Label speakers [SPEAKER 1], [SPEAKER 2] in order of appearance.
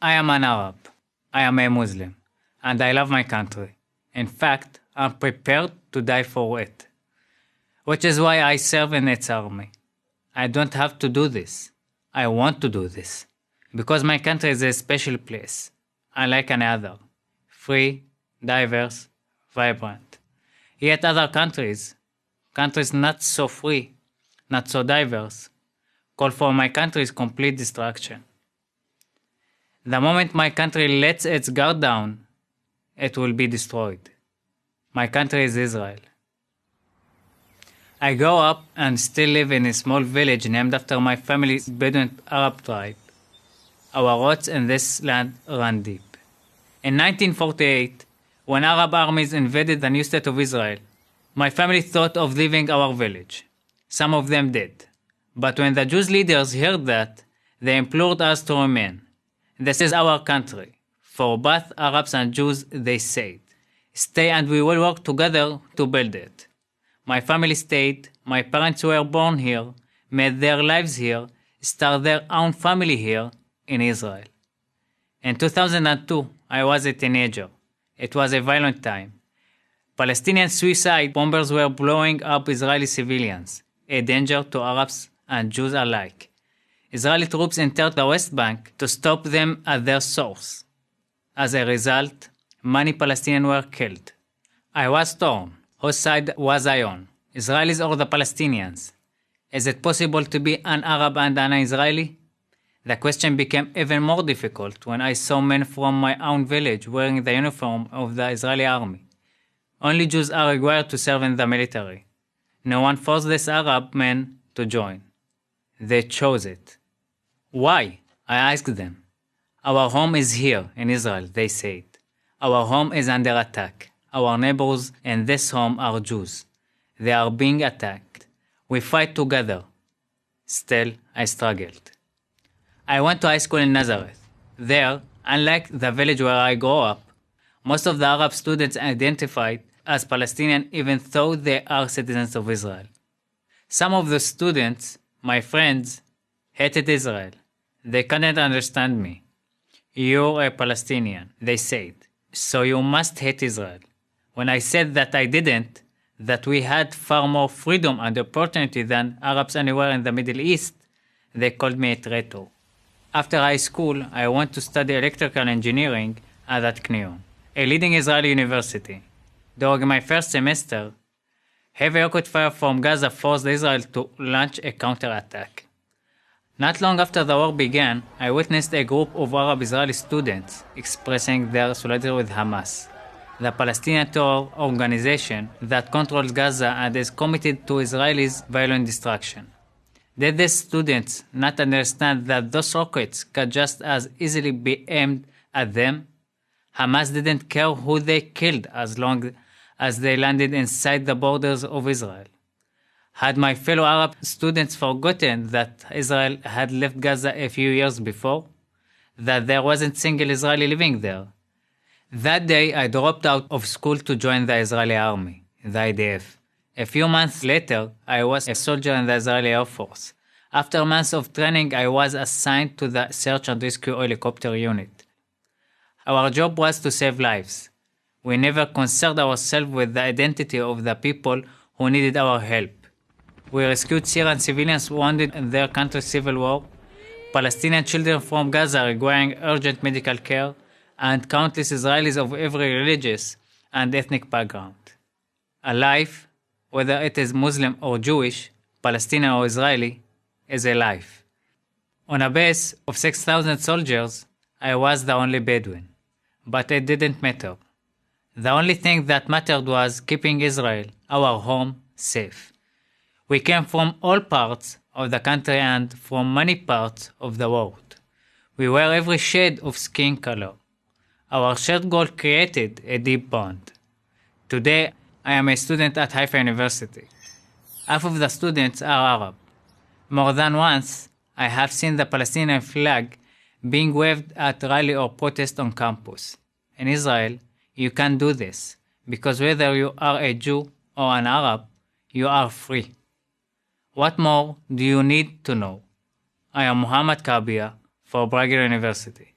[SPEAKER 1] I am an Arab. I am a Muslim. And I love my country. In fact, I'm prepared to die for it. Which is why I serve in its army. I don't have to do this. I want to do this. Because my country is a special place, unlike any other. Free, diverse, vibrant. Yet other countries not so free, not so diverse, call for my country's complete destruction. The moment my country lets its guard down, it will be destroyed. My country is Israel. I grew up and still live in a small village named after my family's Bedouin Arab tribe. Our roots in this land run deep. In 1948, when Arab armies invaded the new state of Israel, my family thought of leaving our village. Some of them did. But when the Jewish leaders heard that, they implored us to remain. This is our country. For both Arabs and Jews, they said, stay and we will work together to build it. My family stayed, my parents were born here, made their lives here, started their own family here in Israel. In 2002, I was a teenager. It was a violent time. Palestinian suicide bombers were blowing up Israeli civilians, a danger to Arabs and Jews alike. Israeli troops entered the West Bank to stop them at their source. As a result, many Palestinians were killed. I was torn. Whose side was I on? Israelis or the Palestinians? Is it possible to be an Arab and an Israeli? The question became even more difficult when I saw men from my own village wearing the uniform of the Israeli army. Only Jews are required to serve in the military. No one forced these Arab men to join. They chose it. Why? I asked them. Our home is here in Israel, they said. Our home is under attack. Our neighbors in this home are Jews. They are being attacked. We fight together. Still, I struggled. I went to high school in Nazareth. There, unlike the village where I grew up, most of the Arab students identified as Palestinian even though they are citizens of Israel. Some of the students, my friends, hated Israel. They couldn't understand me. You're a Palestinian, they said, so you must hate Israel. When I said that I didn't, that we had far more freedom and opportunity than Arabs anywhere in the Middle East, they called me a traitor. After high school, I went to study electrical engineering at Knion, a leading Israeli university. During my first semester, heavy rocket fire from Gaza forced Israel to launch a counterattack. Not long after the war began, I witnessed a group of Arab Israeli students expressing their solidarity with Hamas, the Palestinian terror organization that controls Gaza and is committed to Israelis' violent destruction. Did these students not understand that those rockets could just as easily be aimed at them? Hamas didn't care who they killed as long as they landed inside the borders of Israel. Had my fellow Arab students forgotten that Israel had left Gaza a few years before? That there wasn't a single Israeli living there? That day, I dropped out of school to join the Israeli army, the IDF. A few months later, I was a soldier in the Israeli Air Force. After months of training, I was assigned to the Search and Rescue Helicopter Unit. Our job was to save lives. We never concerned ourselves with the identity of the people who needed our help. We rescued Syrian civilians wounded in their country's civil war, Palestinian children from Gaza requiring urgent medical care, and countless Israelis of every religious and ethnic background. A life, whether it is Muslim or Jewish, Palestinian or Israeli, is a life. On a base of 6,000 soldiers, I was the only Bedouin. But it didn't matter. The only thing that mattered was keeping Israel, our home, safe. We came from all parts of the country and from many parts of the world. We were every shade of skin color. Our shared goal created a deep bond. Today, I am a student at Haifa University. Half of the students are Arab. More than once, I have seen the Palestinian flag being waved at rally or protest on campus. In Israel, you can do this because whether you are a Jew or an Arab, you are free. What more do you need to know? I am Muhammad Kabiya for Bragg University.